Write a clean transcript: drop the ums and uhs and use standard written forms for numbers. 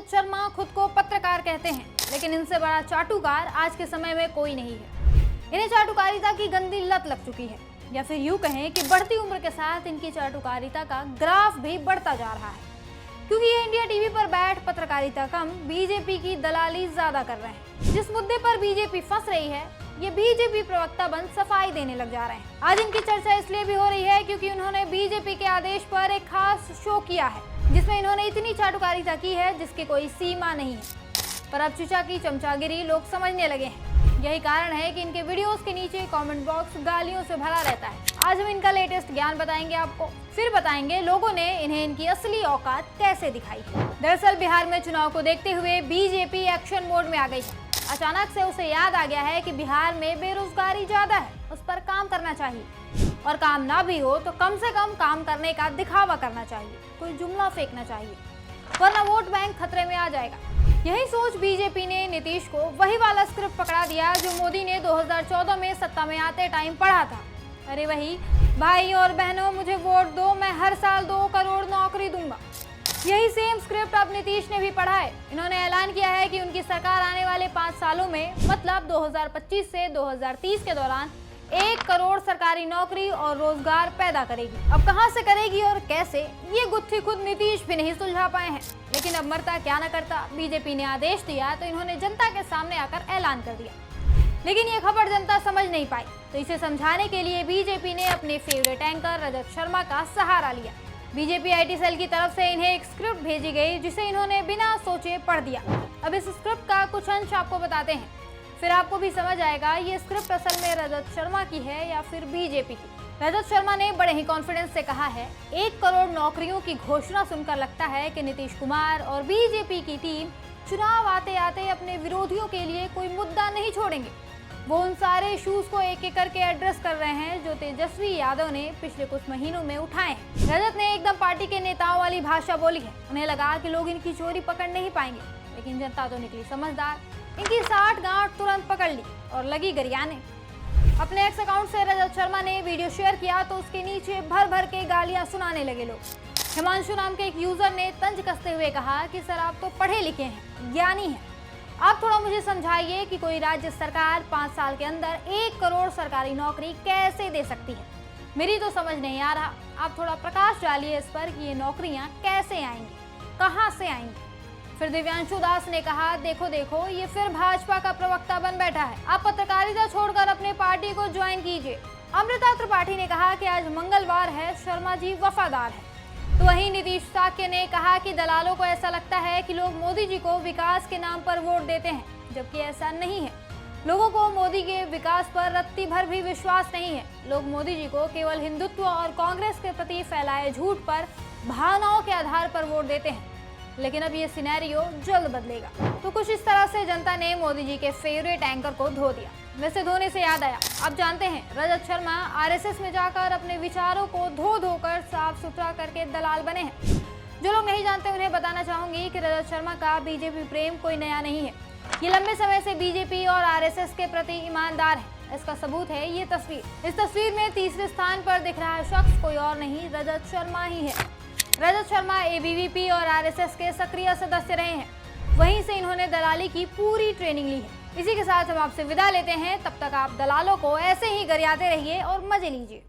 रजत शर्मा खुद को पत्रकार कहते हैं, लेकिन इनसे बड़ा चाटुकार आज के समय में कोई नहीं है। इन्हें चाटुकारिता की गंदी लत लग चुकी है, या फिर यूं कहें कि बढ़ती उम्र के साथ इनकी चाटुकारिता का ग्राफ भी बढ़ता जा रहा है, क्योंकि ये इंडिया टीवी पर बैठ पत्रकारिता कम बीजेपी की दलाली ज्यादा कर रहे हैं। जिस मुद्दे पर बीजेपी फंस रही है, ये बीजेपी प्रवक्ता बन सफाई देने लग जा रहे हैं। आज इनकी चर्चा इसलिए भी हो रही है क्योंकि उन्होंने बीजेपी के आदेश पर एक खास शो किया है, जिसमें इन्होंने इतनी चाटुकारिता की है जिसकी कोई सीमा नहीं है। पर अब चुचा की चमचागिरी लोग समझने लगे हैं। यही कारण है कि इनके वीडियोस के नीचे कमेंट बॉक्स गालियों से भरा रहता है। आज हम इनका लेटेस्ट ज्ञान बताएंगे आपको, फिर बताएंगे लोगों ने इन्हें इनकी असली औकात कैसे दिखाई है। दरअसल बिहार में चुनाव को देखते हुए बीजेपी एक्शन मोड में आ गई है। अचानक से उसे याद आ गया है कि बिहार में बेरोजगारी ज्यादा है, उस पर काम करना चाहिए, और काम ना भी हो तो कम से कम काम करने का दिखावा करना चाहिए, कोई जुमला फेंकना चाहिए, वरना वोट बैंक खतरे में आ जाएगा। यही सोच बीजेपी ने नीतीश को वही वाला स्क्रिप्ट पकड़ा दिया जो मोदी ने 2014 में सत्ता में आते टाइम पढ़ा था। अरे वही, भाई और बहनों मुझे वोट दो, मैं हर साल 2 करोड़ नौकरी दूंगा। यही सेम स्क्रिप्ट अब नीतीश ने भी पढ़ा है। इन्होंने ऐलान किया है कि उनकी सरकार आने वाले 5 सालों में, मतलब 2025 से 2030 के दौरान 1 करोड़ सरकारी नौकरी और रोजगार पैदा करेगी। अब कहां से करेगी और कैसे, ये गुत्थी खुद नीतीश भी नहीं सुलझा पाए हैं। लेकिन अब मरता क्या न करता, बीजेपी ने आदेश दिया तो इन्होंने जनता के सामने आकर ऐलान कर दिया। लेकिन ये खबर जनता समझ नहीं पाई, तो इसे समझाने के लिए बीजेपी ने अपने फेवरेट एंकर रजत शर्मा का सहारा लिया। बीजेपी आईटी सेल की तरफ से इन्हें एक स्क्रिप्ट भेजी गई, जिसे इन्होंने बिना सोचे पढ़ दिया। अब इस स्क्रिप्ट का कुछ अंश आपको बताते हैं, फिर आपको भी समझ आएगा ये स्क्रिप्ट असल में रजत शर्मा की है या फिर बीजेपी की। रजत शर्मा ने बड़े ही कॉन्फिडेंस से कहा है, 1 करोड़ नौकरियों की घोषणा सुनकर लगता है कि नीतीश कुमार और बीजेपी की टीम चुनाव आते आते अपने विरोधियों के लिए कोई मुद्दा नहीं छोड़ेंगे। वो उन सारे इश्यूज को एक एक करके एड्रेस कर रहे हैं जो तेजस्वी यादव ने पिछले कुछ महीनों में उठाए हैं। रजत ने एकदम पार्टी के नेताओं वाली भाषा बोली है। उन्हें लगा कि लोग इनकी चोरी पकड़ नहीं पाएंगे, लेकिन जनता तो निकली समझदार। इनकी 60 गांठ तुरंत पकड़ ली और लगी गरियाने। अपने एक्स अकाउंट से रजत शर्मा ने वीडियो शेयर किया तो उसके नीचे भर भर के गालियां सुनाने लगे लोग। हिमांशु नाम के एक यूजर ने तंज कसते हुए कहा कि सर आप तो पढ़े लिखे हैं, ज्ञानी हैं, आप थोड़ा मुझे समझाइए कि कोई राज्य सरकार 5 साल के अंदर 1 करोड़ सरकारी नौकरी कैसे दे सकती है। मेरी तो समझ नहीं आ रहा, आप थोड़ा प्रकाश डालिए इस पर कि ये नौकरियां कैसे आएंगी, कहां से आएंगी। फिर दिव्यांशु दास ने कहा, देखो देखो ये फिर भाजपा का प्रवक्ता बन बैठा है, आप पत्रकारिता छोड़कर अपने पार्टी को ज्वाइन कीजिए। अमृता त्रिपाठी ने कहा कि आज मंगलवार है, शर्मा जी वफादार है। तो वहीं नीतीश साक्य ने कहा कि दलालों को ऐसा लगता है कि लोग मोदी जी को विकास के नाम पर वोट देते हैं, जबकि ऐसा नहीं है। लोगों को मोदी के विकास पर रत्ती भर भी विश्वास नहीं है। लोग मोदी जी को केवल हिंदुत्व और कांग्रेस के प्रति फैलाए झूठ पर भावनाओं के आधार पर वोट देते हैं। लेकिन अब ये सिनेरियो जल्द बदलेगा। तो कुछ इस तरह से जनता ने मोदी जी के फेवरेट एंकर को धो दिया। वैसे धोने से याद आया, अब जानते हैं रजत शर्मा आरएसएस में जाकर अपने विचारों को धो धोकर साफ सुथरा करके दलाल बने हैं। जो लोग नहीं जानते उन्हें बताना चाहूंगी कि रजत शर्मा का बीजेपी प्रेम कोई नया नहीं है। ये लंबे समय से बीजेपी और आरएसएस के प्रति ईमानदार है। इसका सबूत है ये तस्वीर। इस तस्वीर में तीसरे स्थान पर दिख रहा शख्स कोई और नहीं, रजत शर्मा ही है। रजत शर्मा एबीवीपी और आरएसएस के सक्रिय सदस्य रहे हैं। वहीं से इन्होंने दलाली की पूरी ट्रेनिंग ली है। इसी के साथ हम आपसे विदा लेते हैं। तब तक आप दलालों को ऐसे ही गरियाते रहिए और मजे लीजिए।